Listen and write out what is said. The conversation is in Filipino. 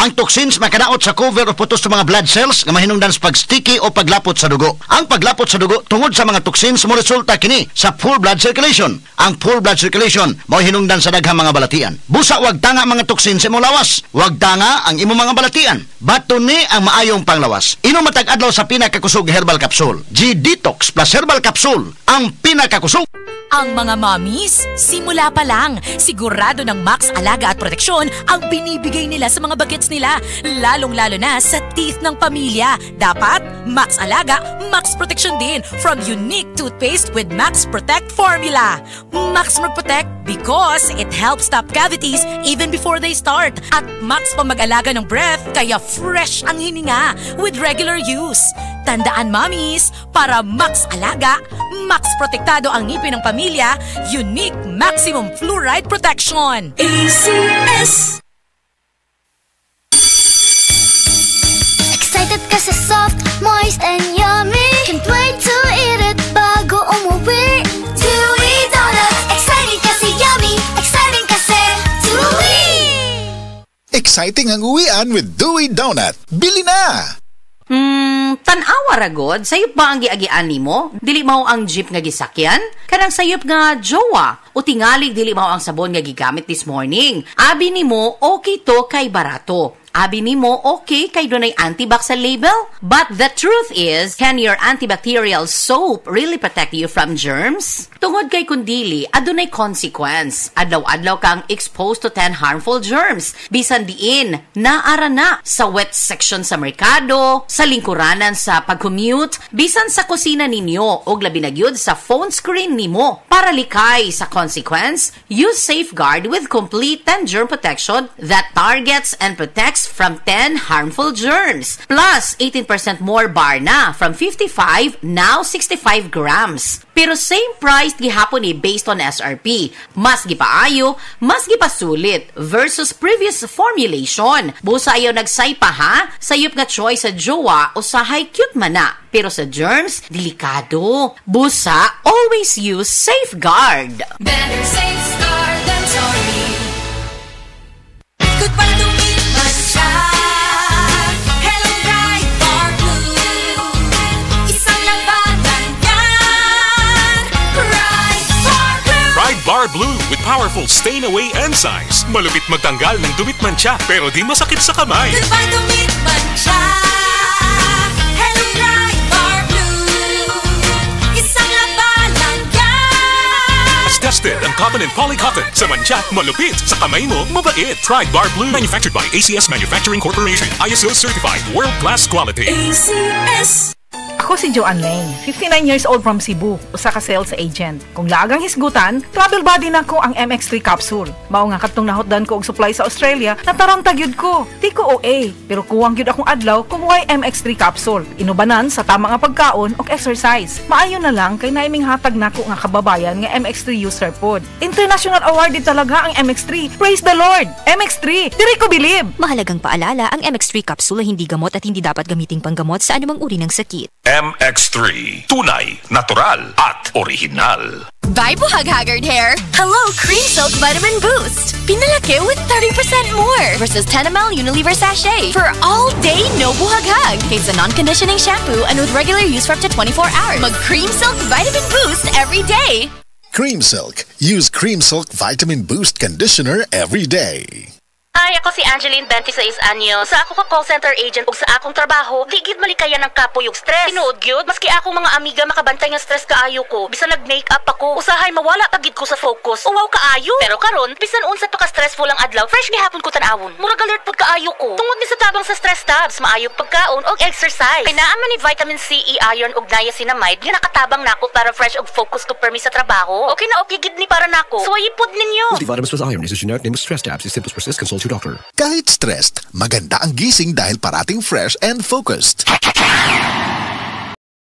Ang toxins makadaot sa cover o putos sa mga blood cells nga mahinungdan sa pagsticky o paglapot sa dugo. Ang paglapot sa dugo tungod sa mga toxins mo resulta kini sa full blood circulation. Ang full blood circulation mao hinungdan sa daghang mga balatian. Busa wag tanga mga toxins sa imong lawas. Wag tanga ang imong mga balatian. Baton ni ang maayong panglawas. Inom matag adlaw sa pinakakusog herbal capsule. G-Detox plus herbal capsule ang pinakakusog. Ang mga mommies, simula pa lang, sigurado ng Max Alaga at Proteksyon ang binibigay nila sa mga bagets nila, lalong-lalo na sa teeth ng pamilya. Dapat, Max Alaga, Max Proteksyon din from unique toothpaste with Max Protect formula. Max Protect because it helps stop cavities even before they start. At Max pa mag-alaga ng breath, kaya fresh ang hininga with regular use. Tandaan, mommies, para Max Alaga, Max Protektado ang ngipin ng pamilya, unique maximum fluoride protection. ACS! Excited ka sa soft, moist, and yummy. Can't wait to eat it bago umuwi. Chewy Donuts! Exciting kasi yummy! Exciting kasi chewy! Exciting ang uwian with Dewey Donut. Bili na! Tanawa ragod, sayop ba ang giagian nimo? Dili mao ang jeep nga gisakyan? Kanang sayop nga jowa o tingalig dili mao ang sabon nga gigamit this morning. Abi nimo okay to kay barato. Abi nimo okay kay dunay antibac sa label? But the truth is, can your antibacterial soap really protect you from germs? Tungod kay kundili, adunay consequence. Adlaw-adlaw kang exposed to 10 harmful germs. Bisan diin, naara na sa wet section sa merkado, sa lingkuranan sa pag-commute, bisan sa kusina ninyo, o labi na gyud sa phone screen nimo. Para likay sa consequence, use Safeguard with complete 10 germ protection that targets and protects from 10 harmful germs. Plus, 18% more bar na from 55, now 65 grams. Pero same price gihapon ni based on SRP. Mas gipaayo, mas gipasulit versus previous formulation. Busa ayaw nagsaypa ha? Sayop nga choice sa jowa o sa high cute mana. Pero sa germs, delikado. Busa, always use Safeguard. Better Safeguard than sorry. Goodbye to me, Mancha. Hello, Bright Bar Blue. Isang labanan yan. Bright Bar Blue. Bright Bar Blue with powerful stain-away enzymes. Malupit magtanggal ng dumit mancha pero di masakit sa kamay. Goodbye to me, Mancha. Hello, Bright Bar Blue. Isang labanan yan. As tested ang cotton and polycotton. Sa mancha, malupit. Sa kamay mo, mabait. Bright Bar Blue. Manufactured by ACS Manufacturing Corporation. ISO certified. World-class quality. ACS. Ako si Joanne Lane, 59 years old from Cebu, usa ka sales agent. Kung lagang hisgutan, travel buddy na ko ang MX3 capsule. Mao nga katong nahotdan ko og supply sa Australia, natarantag yun ko. Di ko OA, pero kuwang yun akong adlaw kung why MX3 capsule. Inubanan sa tama nga pagkaon og exercise. Maayo na lang kay naiming hatag nako nga kababayan nga MX3 user pod. International awarded talaga ang MX3. Praise the Lord! MX3, diri ko bilib! Mahalagang paalala, ang MX3 capsule hindi gamot at hindi dapat gamiting panggamot sa anumang uri ng sakit. MX3. Tunay, natural, at original. Bye, buhag-haggard hair! Hello, Cream Silk Vitamin Boost! Pinalaki with 30% more versus 10 ml Unilever sachet for all day no buhag-hag. It's a non-conditioning shampoo and with regular use for up to 24 hours. Mag Cream Silk Vitamin Boost every day! Cream Silk. Use Cream Silk Vitamin Boost Conditioner every day. Ay, ako si Angeline, 26 anyo. Sa ako ka call center agent ug sa akong trabaho, di gid malikayan ng kapoy ug stress. Tinuod gyud, maski akong mga amiga makabantay nga stress kaayo ko. Bisan nag-makeup ako, usahay mawala pa gid ko sa focus. Uwaw kaayo. Pero karon, bisan unsa pa ka stressful ang adlaw, fresh gihapon ko tan-awon. Murag alert pud kaayo ko. Tungod ni sa tabang sa stress tabs, maayog pagkaon ug exercise. Kay naa man ni vitamin C, E, iron ug niacinamide, nga nakatabang nako para fresh ug focus ko permi sa trabaho. Okay na okay gid ni para nako. Suwayi pud ninyo. Multivitamins plus iron is a generic name of stress tabs. If symptoms persist, consult your doctor. Kahit stressed, maganda ang gising dahil parating fresh and focused.